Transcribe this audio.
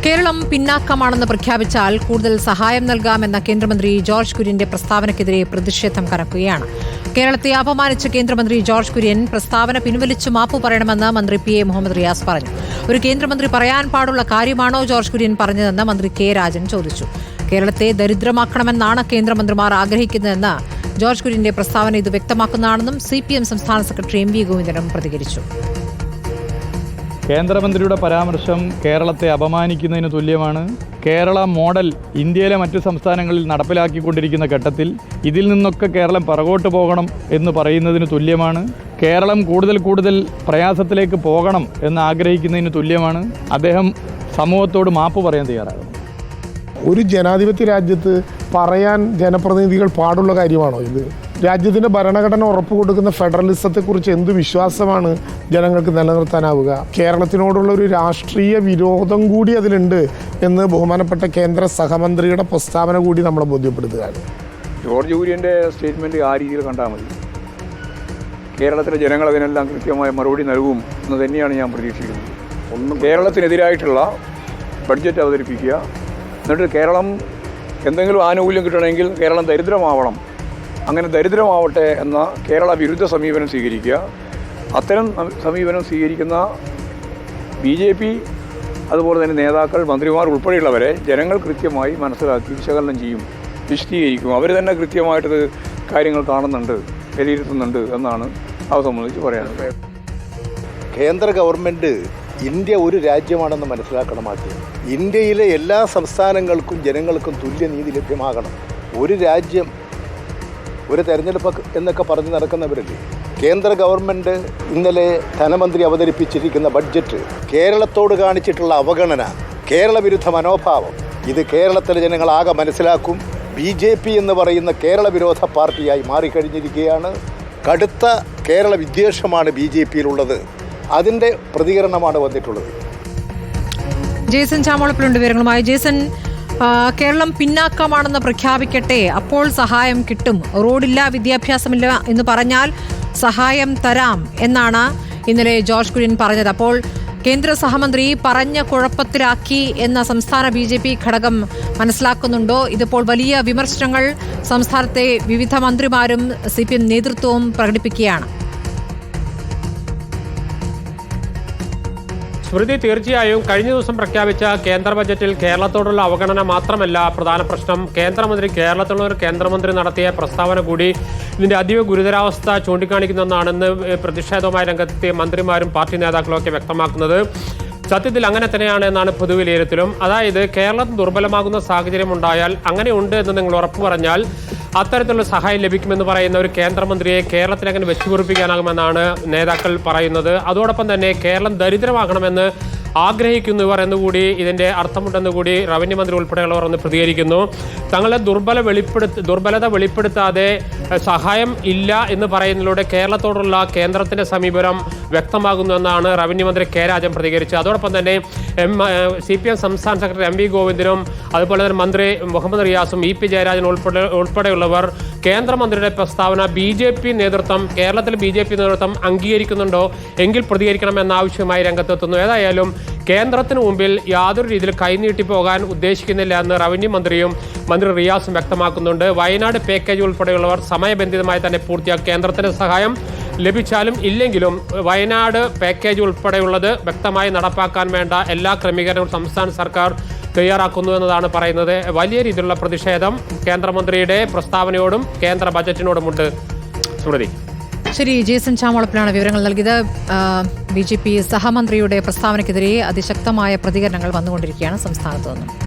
കേരളം പിന്നാക്കമാണെന്ന് പ്രഖ്യാപിച്ചാൽ കൂടുതൽ സഹായം നൽകാമെന്ന കേന്ദ്രമന്ത്രി ജോർജ് കുര്യന്റെ പ്രസ്താവനയ്ക്കെതിരെ പ്രതിഷേധം കനക്കുകയാണ്. കേരളത്തെ അപമാനിച്ച കേന്ദ്രമന്ത്രി ജോർജ് കുര്യൻ പ്രസ്താവന പിൻവലിച്ചു മാപ്പ് പറയണമെന്ന് മന്ത്രി PA മുഹമ്മദ് റിയാസ് പറഞ്ഞു. ഒരു കേന്ദ്രമന്ത്രി പറയാൻ പാടുള്ള കാര്യമാണോ ജോർജ് കുര്യൻ പറഞ്ഞതെന്ന് മന്ത്രി K രാജൻ ചോദിച്ചു. കേരളത്തെ ദരിദ്രമാക്കണമെന്നാണ് കേന്ദ്രമന്ത്രിമാർ ആഗ്രഹിക്കുന്നതെന്ന് ജോർജ് കുര്യന്റെ പ്രസ്താവന ഇത് വ്യക്തമാക്കുന്നതാണെന്നും CPM സംസ്ഥാന സെക്രട്ടറി MV ഗോവിന്ദനും പ്രതികരിച്ചു. കേന്ദ്രമന്ത്രിയുടെ പരാമർശം കേരളത്തെ അപമാനിക്കുന്നതിന് തുല്യമാണ്. കേരള മോഡൽ ഇന്ത്യയിലെ മറ്റു സംസ്ഥാനങ്ങളിൽ നടപ്പിലാക്കിക്കൊണ്ടിരിക്കുന്ന ഘട്ടത്തിൽ ഇതിൽ നിന്നൊക്കെ കേരളം പുറകോട്ട് പോകണം എന്ന് പറയുന്നതിന് തുല്യമാണ്. കേരളം കൂടുതൽ പ്രയാസത്തിലേക്ക് പോകണം എന്ന് ആഗ്രഹിക്കുന്നതിന് തുല്യമാണ്. അദ്ദേഹം സമൂഹത്തോട് മാപ്പ് പറയാൻ തയ്യാറാകും. ഒരു ജനാധിപത്യ രാജ്യത്ത് പറയാൻ ജനപ്രതിനിധികൾ പാടുള്ള കാര്യമാണോ ഇത്? രാജ്യത്തിൻ്റെ ഭരണഘടന ഉറപ്പ് കൊടുക്കുന്ന ഫെഡറലിസത്തെക്കുറിച്ച് എന്ത് വിശ്വാസമാണ് ജനങ്ങൾക്ക് നിലനിർത്താനാവുക? കേരളത്തിനോടുള്ള ഒരു രാഷ്ട്രീയ വിരോധം കൂടി അതിലുണ്ട് എന്ന് ബഹുമാനപ്പെട്ട കേന്ദ്ര സഹമന്ത്രിയുടെ പ്രസ്താവന കൂടി നമ്മളെ ബോധ്യപ്പെടുത്തുകയാണ്. ജോർജ് കുര്യൻ്റെ സ്റ്റേറ്റ്മെൻറ്റ് ആ രീതിയിൽ കണ്ടാൽ മതി. കേരളത്തിലെ ജനങ്ങൾ അതിനെല്ലാം കൃത്യമായ മറുപടി നൽകും എന്ന് തന്നെയാണ് ഞാൻ പ്രതീക്ഷിക്കുന്നത്. കേരളത്തിനെതിരായിട്ടുള്ള ബഡ്ജറ്റ് അവതരിപ്പിക്കുക, എന്നിട്ട് കേരളം എന്തെങ്കിലും ആനുകൂല്യം കിട്ടണമെങ്കിൽ കേരളം ദരിദ്രമാവണം, അങ്ങനെ ദരിദ്രമാവട്ടെ എന്ന കേരള വിരുദ്ധ സമീപനം സ്വീകരിക്കുക. അത്തരം സമീപനം സ്വീകരിക്കുന്ന BJP അതുപോലെ തന്നെ നേതാക്കൾ, മന്ത്രിമാർ ഉൾപ്പെടെയുള്ളവരെ ജനങ്ങൾ കൃത്യമായി മനസ്സിലാക്കി വിശകലനം ചെയ്യും, വിശദീകരിക്കും. അവർ തന്നെ കൃത്യമായിട്ടത് കാര്യങ്ങൾ കാണുന്നുണ്ട്, വിലയിരുത്തുന്നുണ്ട് എന്നാണ് അത് സംബന്ധിച്ച് പറയാനുള്ളത്. കേന്ദ്ര ഗവൺമെൻറ് ഇന്ത്യ ഒരു രാജ്യമാണെന്ന് മനസ്സിലാക്കണം. ആദ്യം ഇന്ത്യയിലെ എല്ലാ സംസ്ഥാനങ്ങൾക്കും ജനങ്ങൾക്കും തുല്യനീതി ലഭ്യമാകണം. ഒരു രാജ്യം, ഒരു തെരഞ്ഞെടുപ്പ് എന്നൊക്കെ പറഞ്ഞ് നടക്കുന്നവരല്ലേ. കേന്ദ്ര ഗവൺമെൻറ് ഇന്നലെ ധനമന്ത്രി അവതരിപ്പിച്ചിരിക്കുന്ന ബഡ്ജറ്റ് കേരളത്തോട് കാണിച്ചിട്ടുള്ള അവഗണന, കേരള വിരുദ്ധ മനോഭാവം, ഇത് കേരളത്തിലെ ജനങ്ങളാകെ മനസ്സിലാക്കും. BJP എന്ന് പറയുന്ന കേരള വിരോധ പാർട്ടിയായി മാറിക്കഴിഞ്ഞിരിക്കുകയാണ്. കടുത്ത കേരള വിദ്വേഷമാണ് BJPയിലുള്ളത്. അതിൻ്റെ പ്രതികരണമാണ് വന്നിട്ടുള്ളത്. ജേസൺ ചാമോളപ്പിലുണ്ട് വിവരങ്ങളുമായി. ജേസൺ, കേരളം പിന്നാക്കമാണെന്ന് പ്രഖ്യാപിക്കട്ടെ, അപ്പോൾ സഹായം കിട്ടും. റോഡില്ല, വിദ്യാഭ്യാസമില്ല എന്ന് പറഞ്ഞാൽ സഹായം തരാം എന്നാണ് ഇന്നലെ ജോർജ് കുര്യൻ പറഞ്ഞത്. അപ്പോൾ കേന്ദ്ര സഹമന്ത്രി പറഞ്ഞ കുഴപ്പത്തിലാക്കി എന്ന സംസ്ഥാന BJP ഘടകം മനസ്സിലാക്കുന്നുണ്ടോ? ഇതിപ്പോൾ വലിയ വിമർശനങ്ങൾ സംസ്ഥാനത്തെ വിവിധ മന്ത്രിമാരും CPM നേതൃത്വവും പ്രകടിപ്പിക്കുകയാണ്. സ്മൃതി, തീർച്ചയായും കഴിഞ്ഞ ദിവസം പ്രഖ്യാപിച്ച കേന്ദ്ര ബജറ്റിൽ കേരളത്തോടുള്ള അവഗണന മാത്രമല്ല പ്രധാന പ്രശ്നം. കേന്ദ്രമന്ത്രി, കേരളത്തിലുള്ള ഒരു കേന്ദ്രമന്ത്രി നടത്തിയ പ്രസ്താവന കൂടി ഇതിന്റെ അതീവ ഗുരുതരാവസ്ഥ ചൂണ്ടിക്കാണിക്കുന്നതെന്നാണെന്ന് പ്രതിഷേധവുമായി രംഗത്തെത്തിയ മന്ത്രിമാരും പാർട്ടി നേതാക്കളും ഒക്കെ വ്യക്തമാക്കുന്നത്. സത്യത്തിൽ അങ്ങനെ തന്നെയാണ് എന്നാണ് പൊതുവിലയിരുത്തലും. അതായത് കേരളം ദുർബലമാകുന്ന സാഹചര്യം ഉണ്ടായാൽ, അങ്ങനെ ഉണ്ട് എന്ന് നിങ്ങൾ ഉറപ്പു പറഞ്ഞാൽ അത്തരത്തിലുള്ള സഹായം ലഭിക്കുമെന്ന് പറയുന്ന ഒരു കേന്ദ്രമന്ത്രിയെ കേരളത്തിൽ അങ്ങനെ വെച്ചുപൊറിപ്പിക്കാനാകുമെന്നാണ് നേതാക്കൾ പറയുന്നത്. അതോടൊപ്പം തന്നെ കേരളം ദരിദ്രമാകണമെന്ന് ആഗ്രഹിക്കുന്നവർ എന്നുകൂടി ഇതിൻ്റെ അർത്ഥമുണ്ടെന്നുകൂടി റവന്യൂ മന്ത്രി ഉൾപ്പെടെയുള്ളവർ ഒന്ന് പ്രതികരിക്കുന്നു. തങ്ങളെ ദുർബലത വെളിപ്പെടുത്താതെ സഹായം ഇല്ല എന്ന് പറയുന്നതിലൂടെ കേരളത്തോടുള്ള കേന്ദ്രത്തിൻ്റെ സമീപനം വ്യക്തമാകുന്നു എന്നാണ് റവന്യൂ മന്ത്രി K രാജൻ പ്രതികരിച്ചത്. അതോടൊപ്പം തന്നെ CPM സംസ്ഥാന സെക്രട്ടറി MV ഗോവിന്ദനും അതുപോലെ തന്നെ മന്ത്രി മുഹമ്മദ് റിയാസും EP ജയരാജൻ ഉൾപ്പെടെയുള്ളവർ കേന്ദ്രമന്ത്രിയുടെ പ്രസ്താവന കേരളത്തിലെ BJP നേതൃത്വം അംഗീകരിക്കുന്നുണ്ടോ എങ്കിൽ പ്രതികരിക്കണമെന്നാവശ്യമായി രംഗത്തെത്തുന്നു. ഏതായാലും കേന്ദ്രത്തിന് മുമ്പിൽ യാതൊരു രീതിയിൽ കൈനീട്ടിപ്പോകാൻ ഉദ്ദേശിക്കുന്നില്ല എന്ന് റവന്യൂ മന്ത്രിയും മന്ത്രി റിയാസും വ്യക്തമാക്കുന്നുണ്ട്. വയനാട് പാക്കേജ് ഉൾപ്പെടെയുള്ളവർ സമയബന്ധിതമായി തന്നെ പൂർത്തിയാക്കി. കേന്ദ്രത്തിന്റെ സഹായം ലഭിച്ചാലും ഇല്ലെങ്കിലും വയനാട് പാക്കേജ് ഉൾപ്പെടെയുള്ളത് വ്യക്തമായി നടപ്പാക്കാൻ വേണ്ട എല്ലാ ക്രമീകരണവും സംസ്ഥാന സർക്കാർ തയ്യാറാക്കുന്നു എന്നതാണ് പറയുന്നത്. വലിയ രീതിയിലുള്ള പ്രതിഷേധം കേന്ദ്രമന്ത്രിയുടെ പ്രസ്താവനയോടും കേന്ദ്ര ബജറ്റിനോടുമുണ്ട്. സ്മൃതി. ശരി, ജേസൺ ചാമോളപ്പിലാണ് വിവരങ്ങൾ നൽകിയത്. BJP സഹമന്ത്രിയുടെ പ്രസ്താവനയ്ക്കെതിരെ അതിശക്തമായ പ്രതികരണങ്ങൾ വന്നുകൊണ്ടിരിക്കുകയാണ് സംസ്ഥാനത്ത് നിന്നും.